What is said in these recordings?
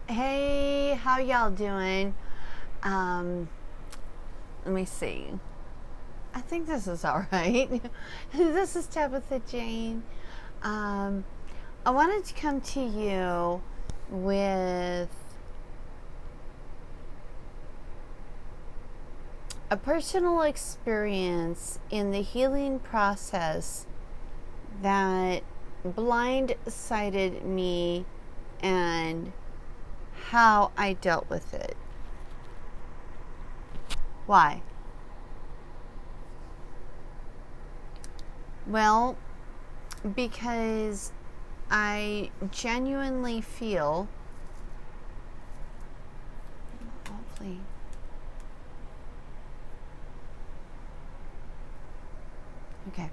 Hey, how y'all doing? Let me see. I think this is all right. This is Tabitha Jane. Um, I wanted to come to you with a personal experience in the healing process that blindsided me and how I dealt with it. Why? Well, because I genuinely feel, hopefully, okay.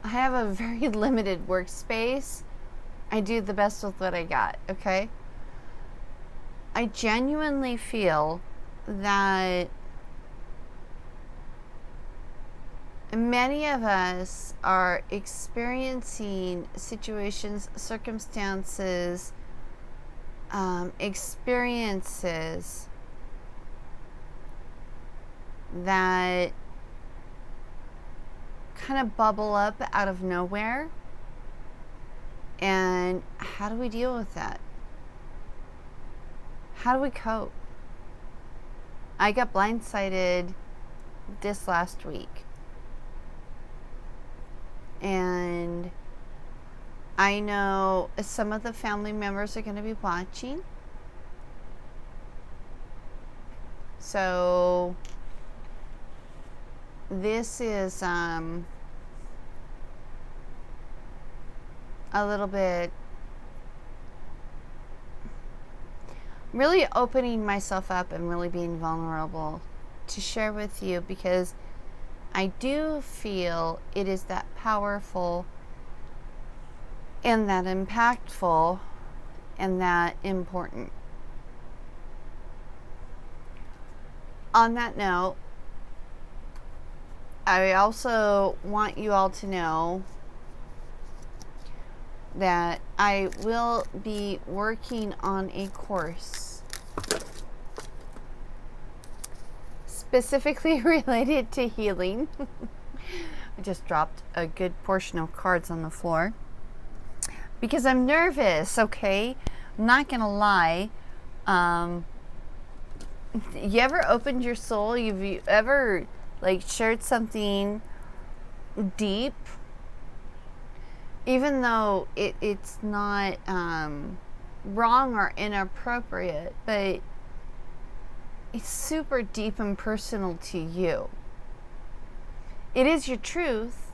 I have a very limited workspace. I do the best with what I got, okay? I genuinely feel that many of us are experiencing situations, circumstances, experiences that kind of bubble up out of nowhere. And how do we deal with that? How do we cope? I got blindsided this last week. And I know some of the family members are going to be watching. So this is a little bit really opening myself up and really being vulnerable to share with you, because I do feel it is that powerful and that impactful and that important. On that note, I also want you all to know that I will be working on a course specifically related to healing. I just dropped a good portion of cards on the floor because I'm nervous, okay? I'm not gonna lie. You ever opened your soul? You ever shared something deep, even though it's not wrong or inappropriate, but it's super deep and personal to you. It is your truth.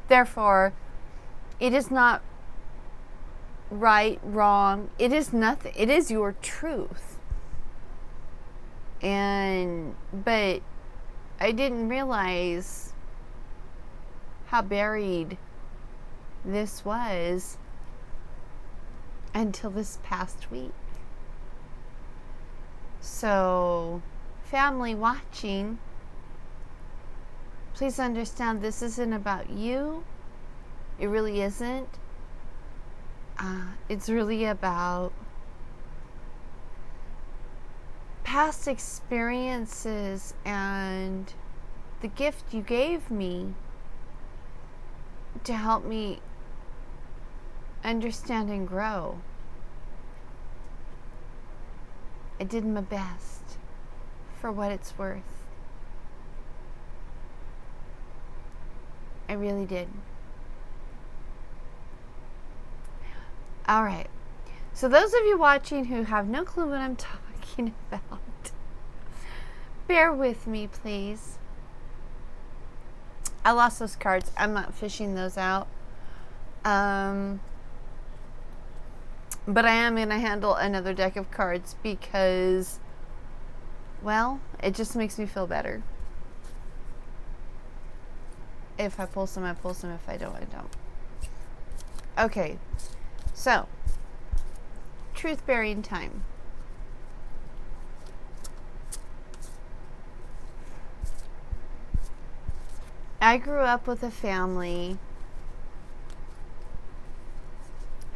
Therefore, it is not right, wrong. It is nothing. It is your truth. But I didn't realize how buried this was until this past week. So, family watching, please understand this isn't about you. It really isn't. It's really about past experiences and the gift you gave me to help me understand and grow. I did my best for what it's worth. I really did. All right. So those of you watching who have no clue what I'm talking about, bear with me, please. I lost those cards. I'm not fishing those out. But I am going to handle another deck of cards because, well, it just makes me feel better. If I pull some, I pull some. If I don't, I don't. Okay. So, truth bearing time. I grew up with a family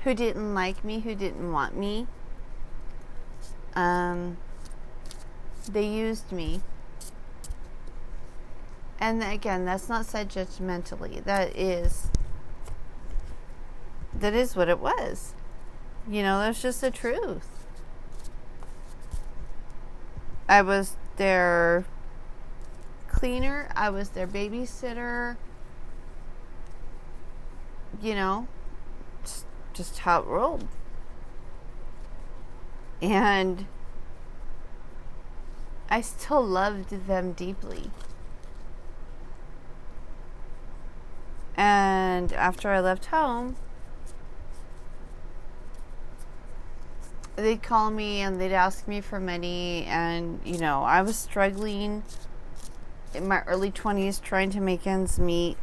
who didn't like me, who didn't want me. They used me. And again, that's not said judgmentally. That is what it was. That's just the truth. I was their cleaner. I was their babysitter. Just how it rolled. And I still loved them deeply. And after I left home, they'd call me and they'd ask me for money. And, I was struggling in my early 20s trying to make ends meet.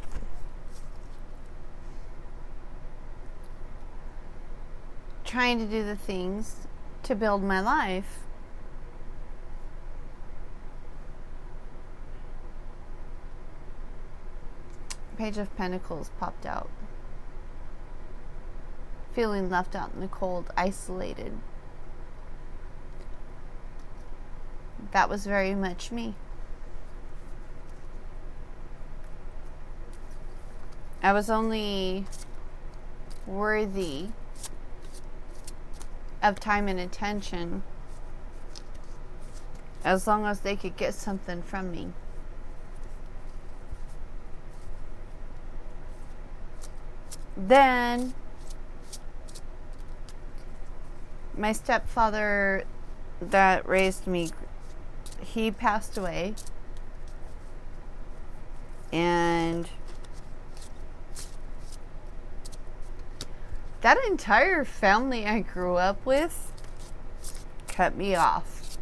Trying to do the things to build my life. Page of Pentacles popped out. Feeling left out in the cold, isolated. That was very much me. I was only worthy of time and attention as long as they could get something from me. Then my stepfather that raised me, he passed away. And that entire family I grew up with cut me off.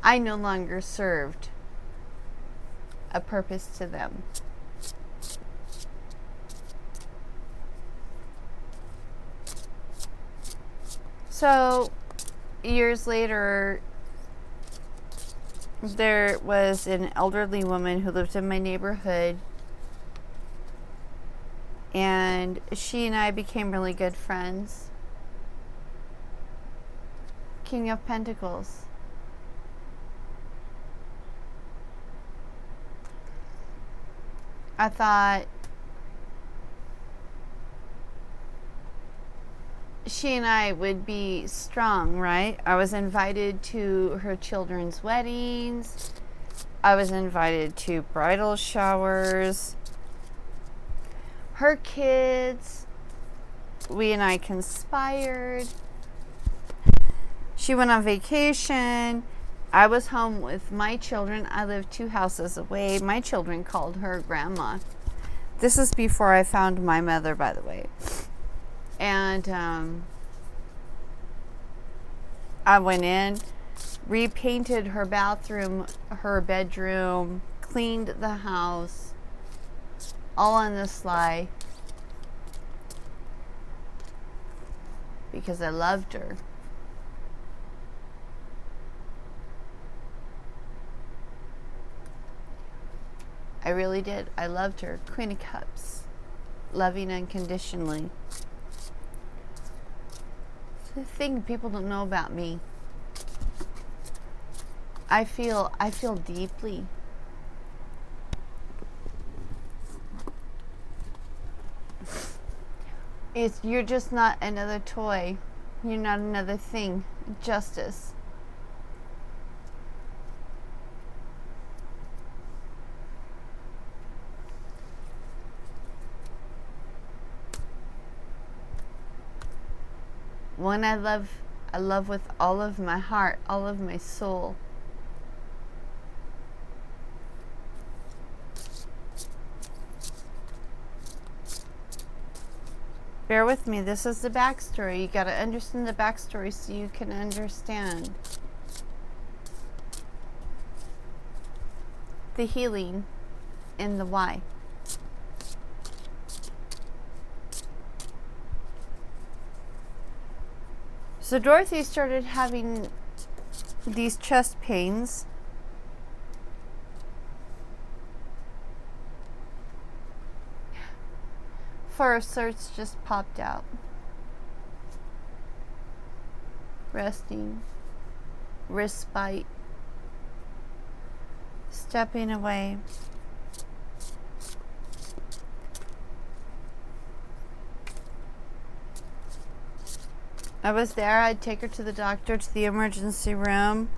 I no longer served a purpose to them. So, years later, there was an elderly woman who lived in my neighborhood, and she and I became really good friends. King of Pentacles. I thought she and I would be strong, right? I was invited to her children's weddings. I was invited to bridal showers. Her kids, we and I conspired. She went on vacation. I was home with my children. I lived 2 houses away. My children called her grandma. This is before I found my mother, by the way. And I went in, repainted her bathroom, her bedroom, cleaned the house, all on the sly, because I loved her. I really did. I loved her. Queen of Cups. Loving unconditionally. It's the thing people don't know about me. I feel deeply. You're just not another toy. You're not another thing. Justice. One I love with all of my heart, all of my soul. Bear with me, this is the backstory. You gotta understand the backstory so you can understand the healing in the why. So Dorothy started having these chest pains. Forest Search just popped out. Resting. Respite. Stepping away. I was there. I'd take her to the doctor, to the emergency room.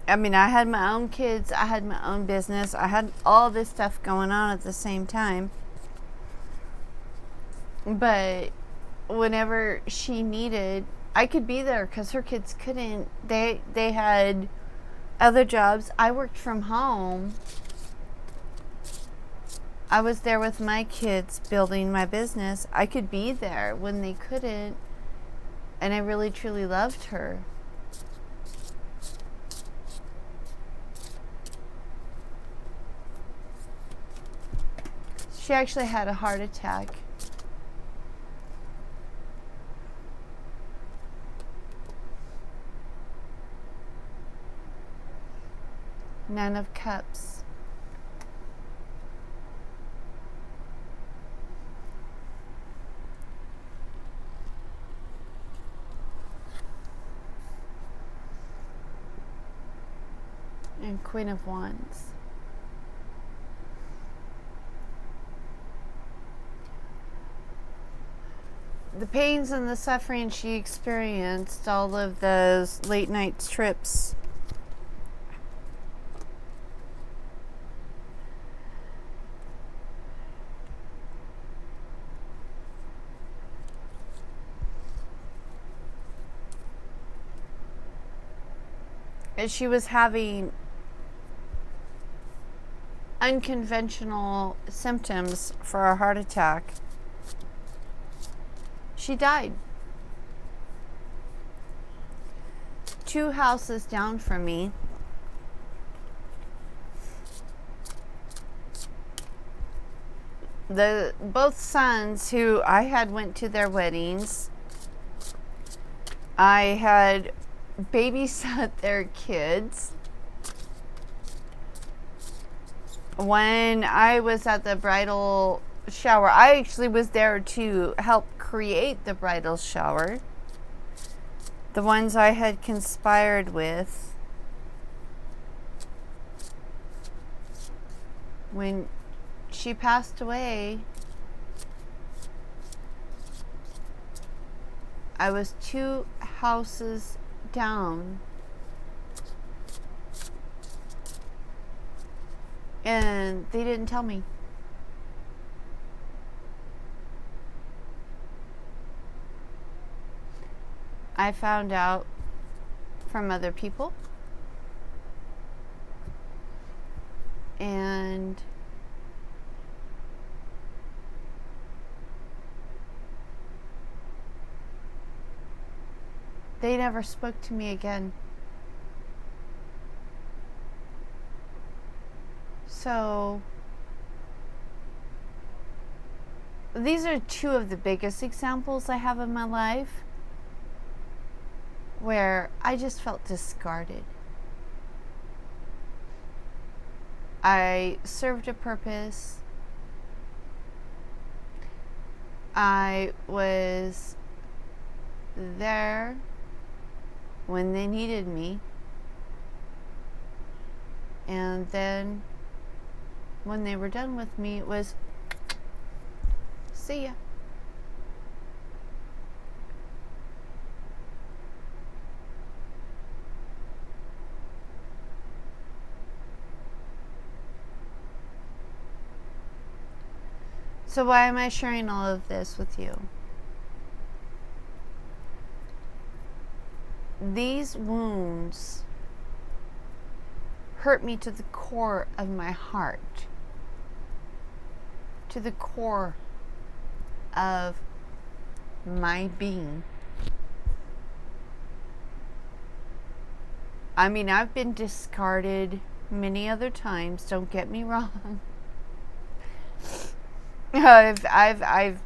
I mean, I had my own kids. I had my own business. I had all this stuff going on at the same time. But whenever she needed, I could be there because her kids couldn't. They had other jobs. I worked from home. I was there with my kids building my business. I could be there when they couldn't. And I really, truly loved her. She actually had a heart attack. Nine of Cups. And Queen of Wands. The pains and the suffering she experienced, all of those late night trips. And she was having unconventional symptoms for a heart attack. She died. 2 houses down from me. Both sons who I had went to their weddings. I had babysat their kids. When I was at the bridal shower, I actually was there to help create the bridal shower. The ones I had conspired with. When she passed away, I was 2 houses down. And they didn't tell me. I found out from other people. And they never spoke to me again. So these are 2 of the biggest examples I have in my life where I just felt discarded. I served a purpose. I was there when they needed me. And then when they were done with me, it was, see ya. So why am I sharing all of this with you? These wounds hurt me to the core of my heart, to the core of my being. I mean, I've been discarded many other times, don't get me wrong. I've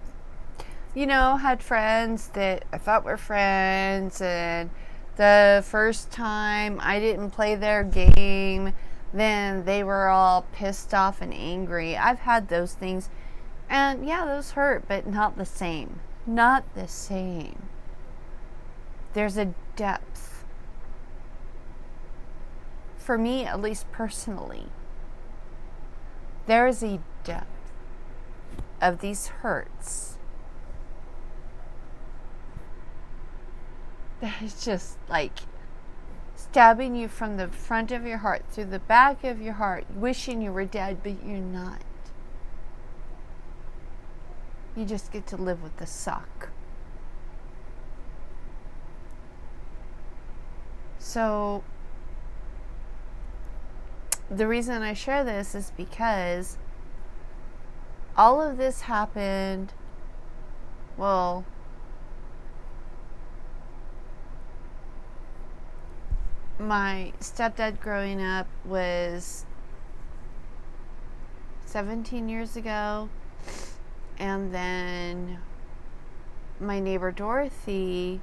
you know, had friends that I thought were friends, and the first time I didn't play their game, then they were all pissed off and angry. I've had those things. And yeah, those hurt, but not the same. Not the same. There's a depth. For me, at least personally, there is a depth of these hurts that is just like stabbing you from the front of your heart through the back of your heart, wishing you were dead, but you're not. You just get to live with the suck. So, the reason I share this is because all of this happened, well, my stepdad growing up was 17 years ago, and then my neighbor Dorothy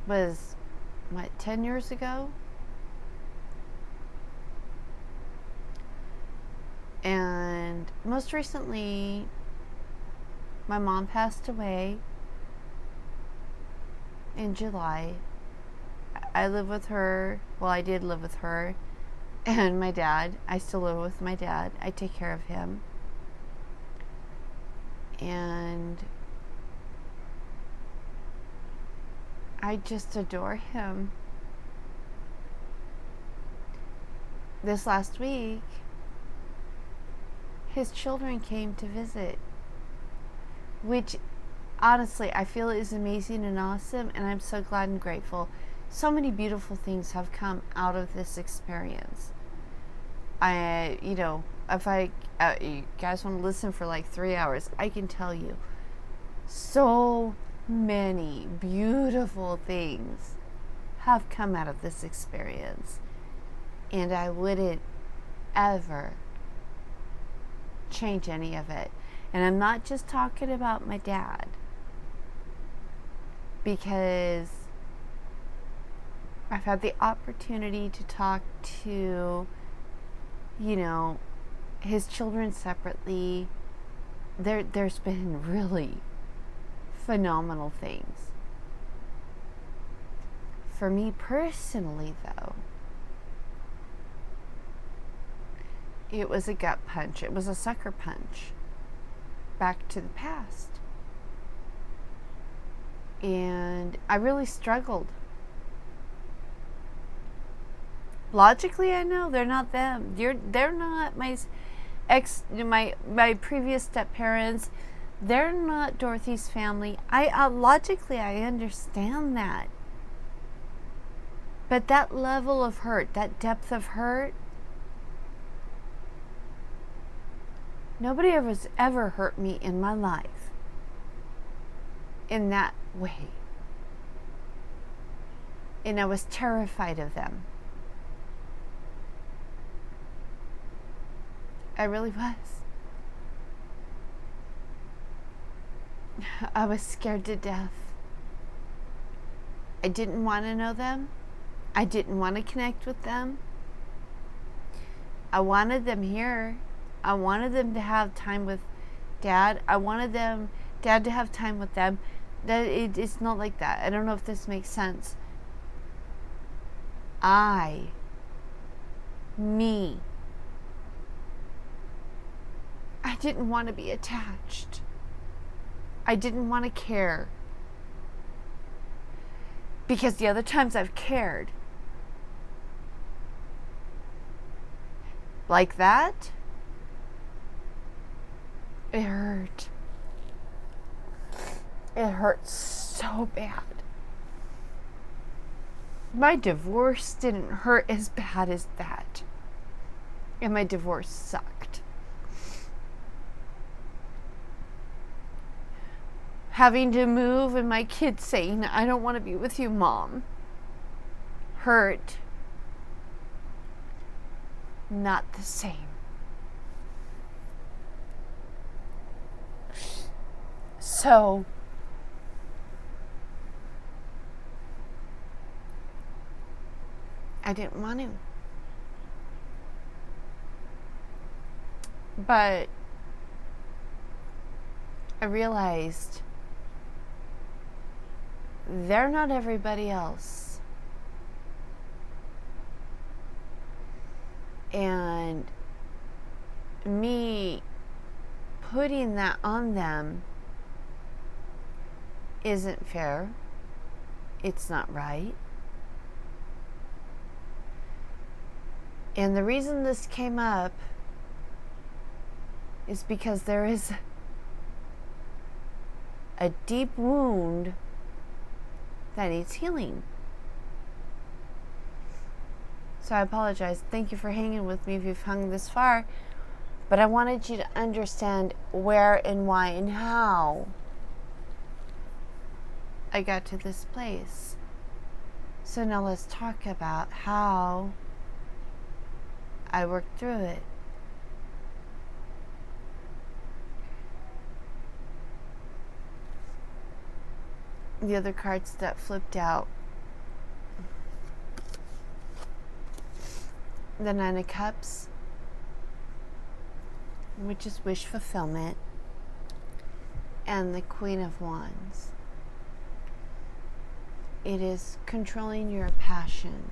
was, 10 years ago? And most recently, my mom passed away in July. I live with her. Well, I did live with her. And my dad. I still live with my dad. I take care of him. And I just adore him. This last week, his children came to visit, which honestly I feel is amazing and awesome, and I'm so glad and grateful. So many beautiful things have come out of this experience. If you guys want to listen for like 3 hours, I can tell you so many beautiful things have come out of this experience, and I wouldn't ever change any of it. And I'm not just talking about my dad, because I've had the opportunity to talk to, his children separately. There's been really phenomenal things. For me personally, though, it was a gut punch. It was a sucker punch back to the past. And I really struggled. Logically, I know they're not them. They're not my previous step parents. They're not Dorothy's family. Logically I understand that. But that level of hurt, that depth of hurt, nobody has ever hurt me in my life in that way. And I was terrified of them. I really was. I was scared to death. I didn't want to know them. I didn't want to connect with them. I wanted them here. I wanted them to have time with Dad. I wanted Dad to have time with them. It's not like that. I don't know if this makes sense. Me. I didn't want to be attached. I didn't want to care. Because the other times I've cared like that, it hurt. It hurt so bad. My divorce didn't hurt as bad as that. And my divorce sucked. Having to move and my kids saying, I don't want to be with you, Mom, hurt. Not the same. So, I didn't want to. But I realized they're not everybody else. And me putting that on them isn't fair. It's not right. And the reason this came up is because there is a deep wound that needs healing. So I apologize. Thank you for hanging with me if you've hung this far. But I wanted you to understand where and why and how I got to this place. So now let's talk about how I worked through it. The other cards that flipped out. The Nine of Cups, which is wish fulfillment, and the Queen of Wands. It is controlling your passion,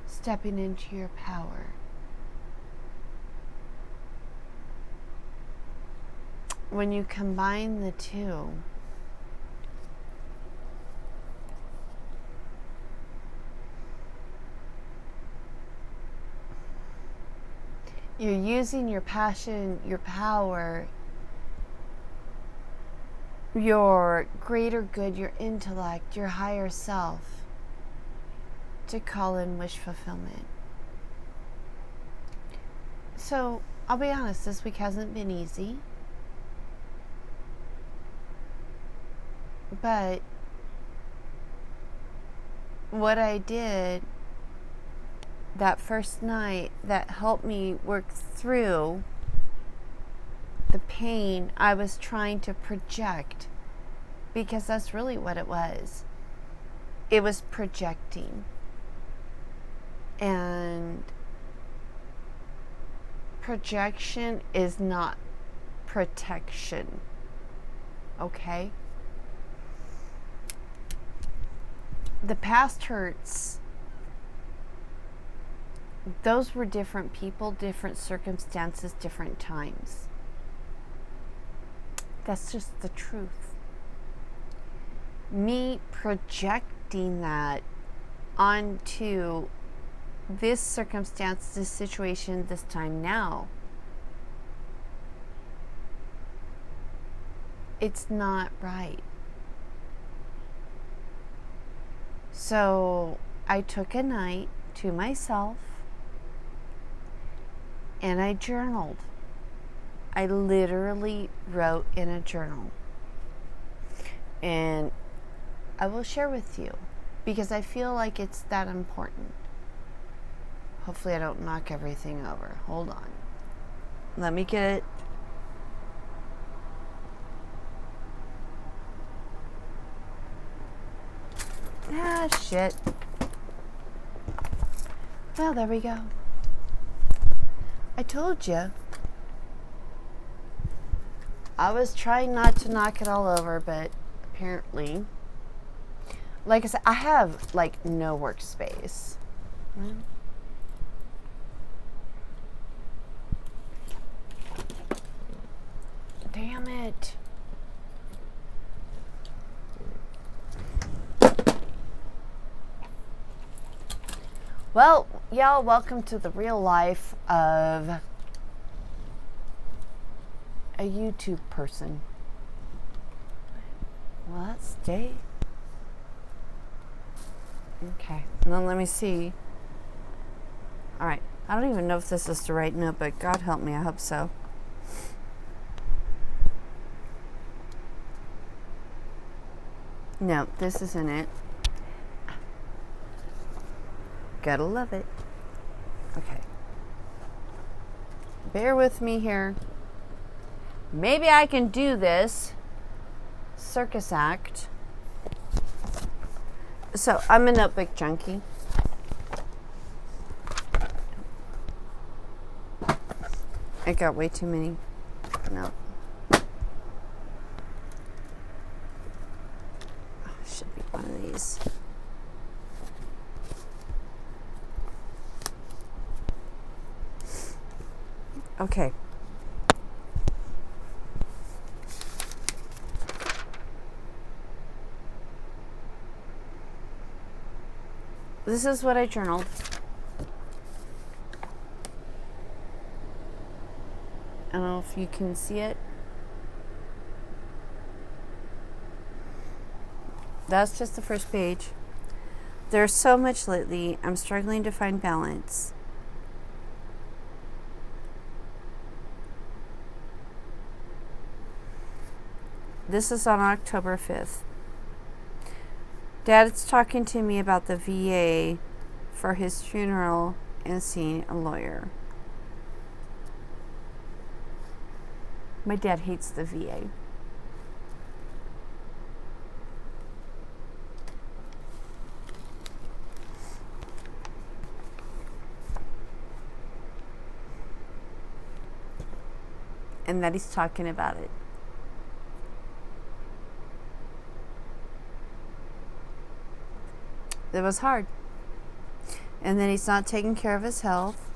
stepping into your power. When you combine the two, you're using your passion, your power, your greater good, your intellect, your higher self to call in wish fulfillment. So, I'll be honest, this week hasn't been easy. But what I did that first night that helped me work through the pain I was trying to project, because that's really what it was. It was projecting. And projection is not protection. Okay? The past hurts. Those were different people, different circumstances, different times. That's just the truth. Me projecting that onto this circumstance, this situation, this time now, it's not right. So I took a night to myself and I journaled. I literally wrote in a journal. And I will share with you because I feel like it's that important. Hopefully I don't knock everything over. Hold on. Let me get it. Ah, shit. Well, there we go. I told you. I was trying not to knock it all over, but apparently, like I said, I have like no workspace. Damn it. Well, y'all, welcome to the real life of a YouTube person. Well, that's stay. Okay, and then let me see. Alright, I don't even know if this is the right note, but God help me, I hope so. No, this isn't it. Gotta love it. Okay. Bear with me here. Maybe I can do this circus act. So, I'm a notebook junkie. I got way too many. No. Should be one of these. Okay. This is what I journaled. I don't know if you can see it. That's just the first page. There's so much lately. I'm struggling to find balance. This is on October 5th. Dad's talking to me about the VA for his funeral and seeing a lawyer. My dad hates the VA. And that he's talking about it. It was hard. And then he's not taking care of his health.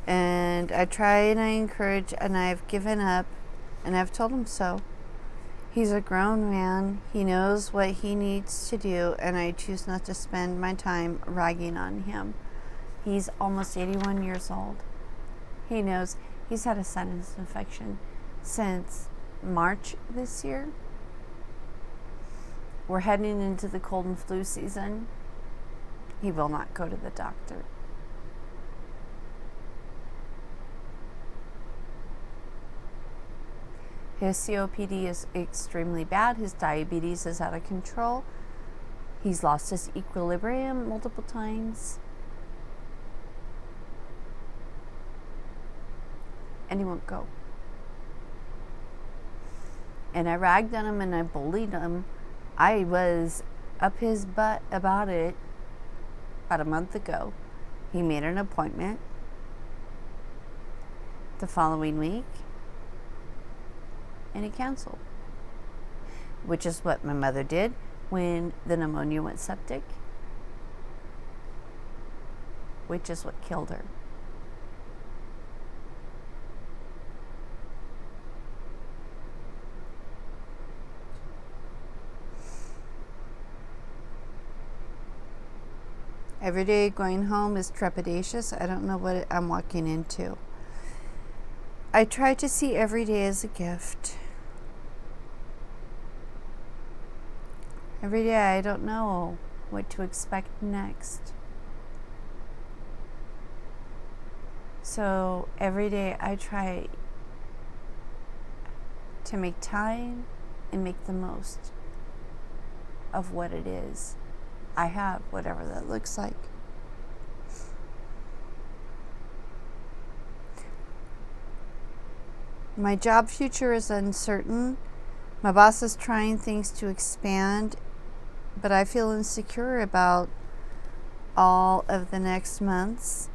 And I try and I encourage and I've given up and I've told him so. He's a grown man. He knows what he needs to do and I choose not to spend my time ragging on him. He's almost 81 years old. He knows he's had a sinus infection since March this year. We're heading into the cold and flu season. He will not go to the doctor. His COPD is extremely bad. His diabetes is out of control. He's lost his equilibrium multiple times. And he won't go. And I ragged on him and I bullied him. I was up his butt about it about a month ago. He made an appointment the following week and he canceled, which is what my mother did when the pneumonia went septic, which is what killed her. Every day going home is trepidatious. I don't know what I'm walking into. I try to see every day as a gift. Every day I don't know what to expect next. So every day I try to make time and make the most of what it is I have, whatever that looks like. My job future is uncertain. My boss is trying things to expand, but I feel insecure about all of the next months.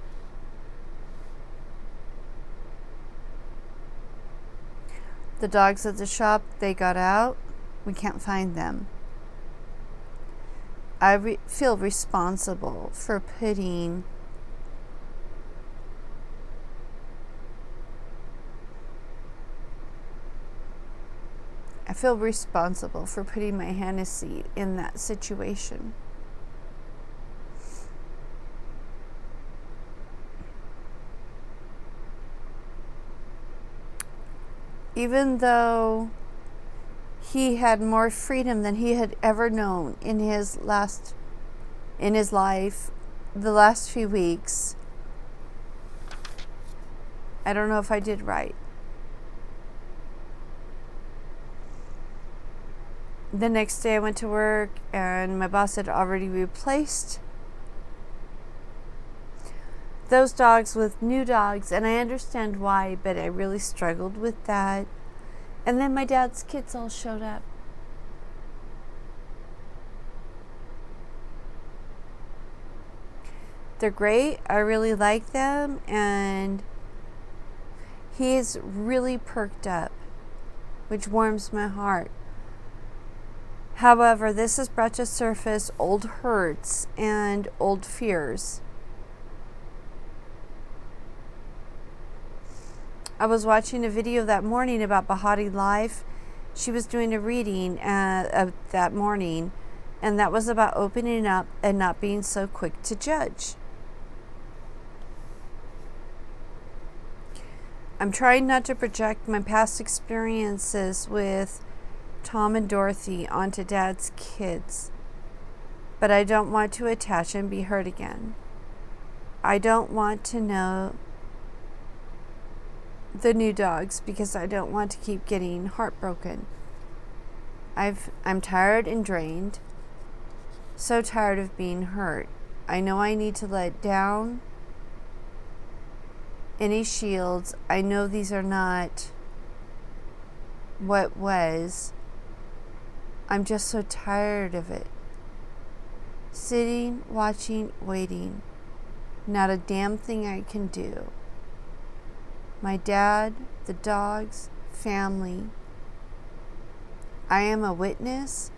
The dogs at the shop, they got out. We can't find them. I feel responsible for putting my Hennessy in that situation. Even though he had more freedom than he had ever known in his life, the last few weeks, I don't know if I did right. The next day I went to work and my boss had already replaced those dogs with new dogs, and I understand why, but I really struggled with that. And then my dad's kids all showed up. They're great. I really like them, and He's really perked up, which warms my heart. However, this has brought to surface old hurts and old fears. I was watching a video that morning about Behati Life. She was doing a reading that morning, and that was about opening up and not being so quick to judge. I'm trying not to project my past experiences with Tom and Dorothy onto Dad's kids, but I don't want to attach and be hurt again. I don't want to know the new dogs because I don't want to keep getting heartbroken. I'm tired and drained, so tired of being hurt. I know I need to let down any shields. I know these are not what was. I'm just so tired of it. Sitting, watching, waiting. Not a damn thing I can do. My dad, the dogs, family. I am a witness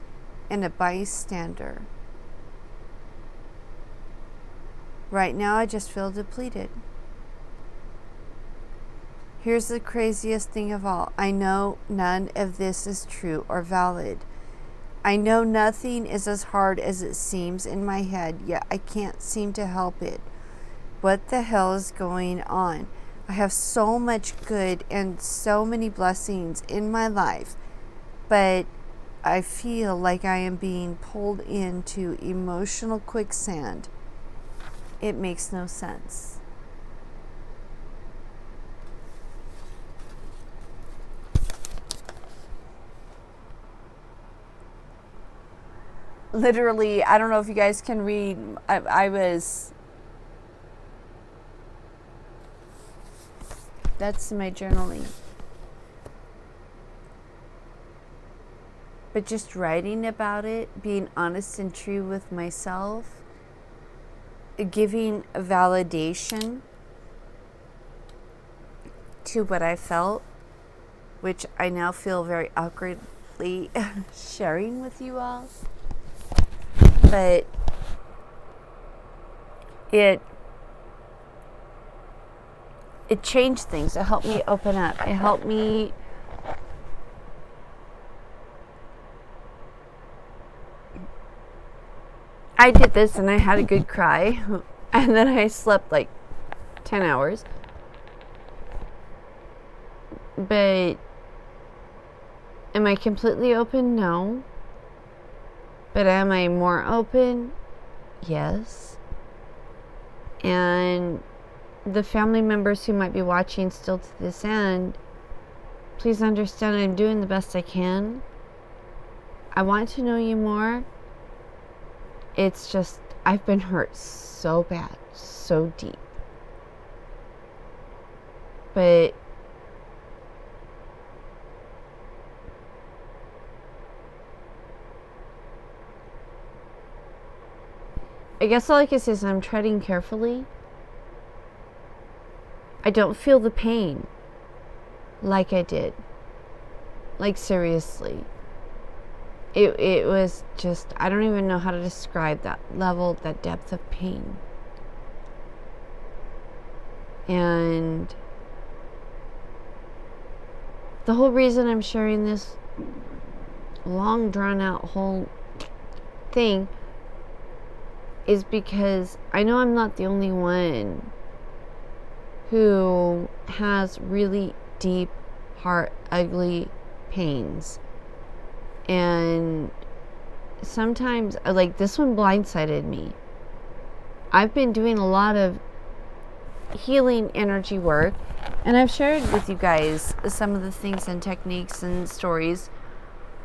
and a bystander. Right now I just feel depleted. Here's the craziest thing of all. I know none of this is true or valid. I know nothing is as hard as it seems in my head, yet I can't seem to help it. What the hell is going on? I have so much good and so many blessings in my life, but I feel like I am being pulled into emotional quicksand. It makes no sense. Literally, I don't know if you guys can read. That's my journaling. But just writing about it, being honest and true with myself, giving a validation to what I felt, which I now feel very awkwardly sharing with you all. But it changed things. It helped me open up. It helped me I did this and I had a good cry, and then I slept like 10 hours. But am I completely open? No. But am I more open? Yes. And the family members who might be watching still to this end, please understand I'm doing the best I can. I want to know you more. It's just, I've been hurt so bad, so deep. But I guess all I can say is I'm treading carefully. I don't feel the pain like I did. Like, seriously. It was just, I don't even know how to describe that level, that depth of pain. And the whole reason I'm sharing this long drawn out whole thing is because I know I'm not the only one who has really deep, heart, ugly pains. And sometimes, like, this one blindsided me. I've been doing a lot of healing energy work, and I've shared with you guys some of the things and techniques and stories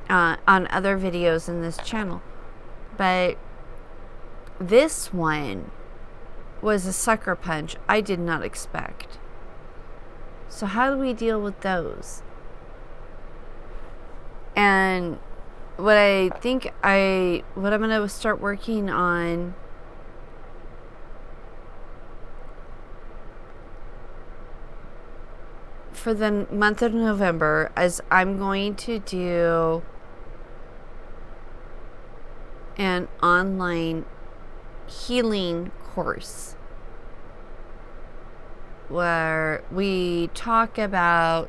on other videos in this channel. But this one was a sucker punch I did not expect. So how do we deal with those? And what I'm going to start working on for the month of November is I'm going to do an online healing course where we talk about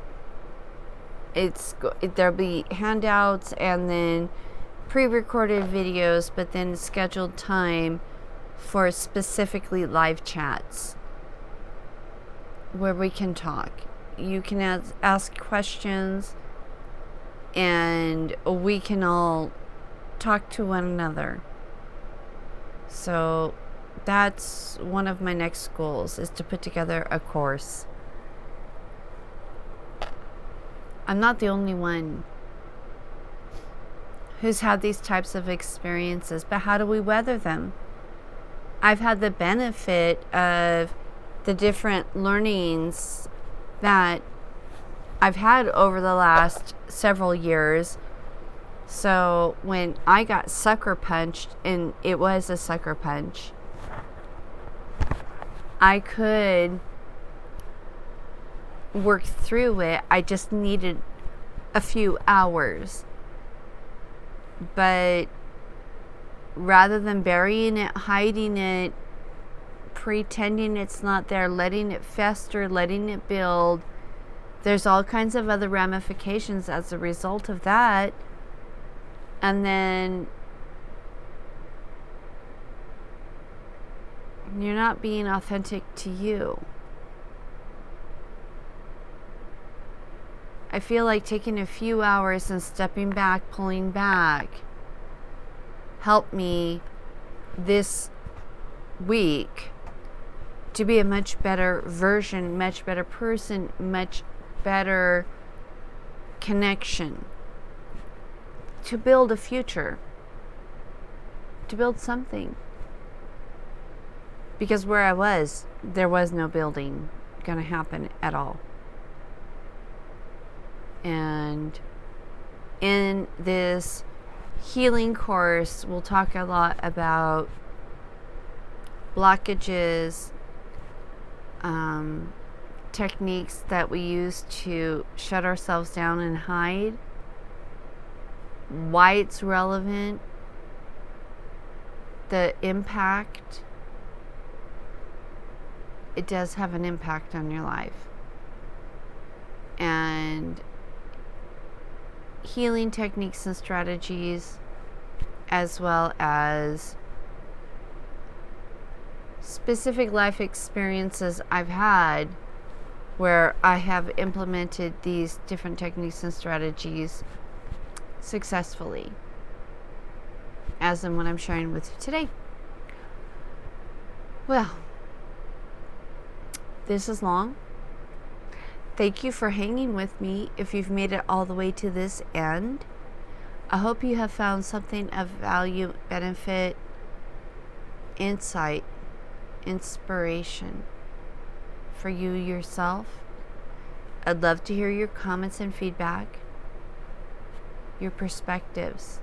there'll be handouts and then pre-recorded videos, but then scheduled time for specifically live chats where we can talk. You can ask questions and we can all talk to one another. So that's one of my next goals, is to put together a course. I'm not the only one who's had these types of experiences, but how do we weather them? I've had the benefit of the different learnings that I've had over the last several years. So when I got sucker punched, and it was a sucker punch, I could work through it. I just needed a few hours. But rather than burying it, hiding it, pretending it's not there, letting it fester, letting it build, there's all kinds of other ramifications as a result of that. And then you're not being authentic to you. I feel like taking a few hours and stepping back, pulling back, helped me this week to be a much better version, much better person, much better connection, to build a future, to build something. Because where I was, there was no building going to happen at all. And in this healing course, we'll talk a lot about blockages, techniques that we use to shut ourselves down and hide, why it's relevant, the impact. It does have an impact on your life. And healing techniques and strategies, as well as specific life experiences I've had where I have implemented these different techniques and strategies successfully, as in what I'm sharing with you today. Well, this is long. Thank you for hanging with me if you've made it all the way to this end. I hope you have found something of value, benefit, insight, inspiration for you yourself. I'd love to hear your comments and feedback, your perspectives,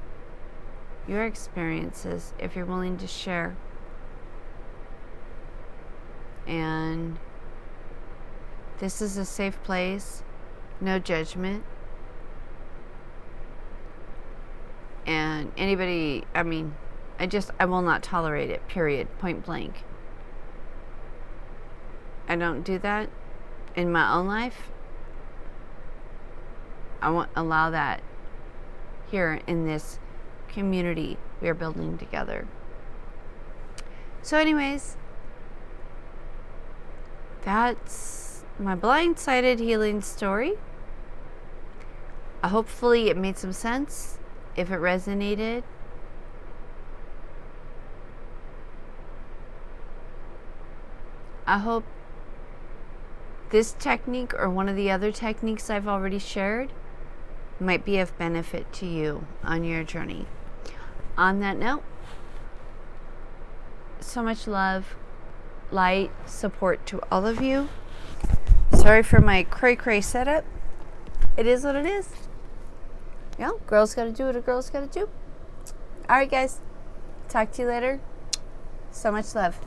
your experiences, if you're willing to share. And this is a safe place, no judgment. And anybody, I will not tolerate it, period, point blank. I don't do that in my own life. I won't allow that here in this community we are building together. So anyways, that's my blindsided healing story. Hopefully it made some sense. If it resonated, I hope this technique or one of the other techniques I've already shared might be of benefit to you on your journey. On that note, so much love, light, support to all of you. Sorry for my cray setup. It is what it is. You know, girls gotta do what a girl's gotta do. Alright guys, talk to you later. So much love.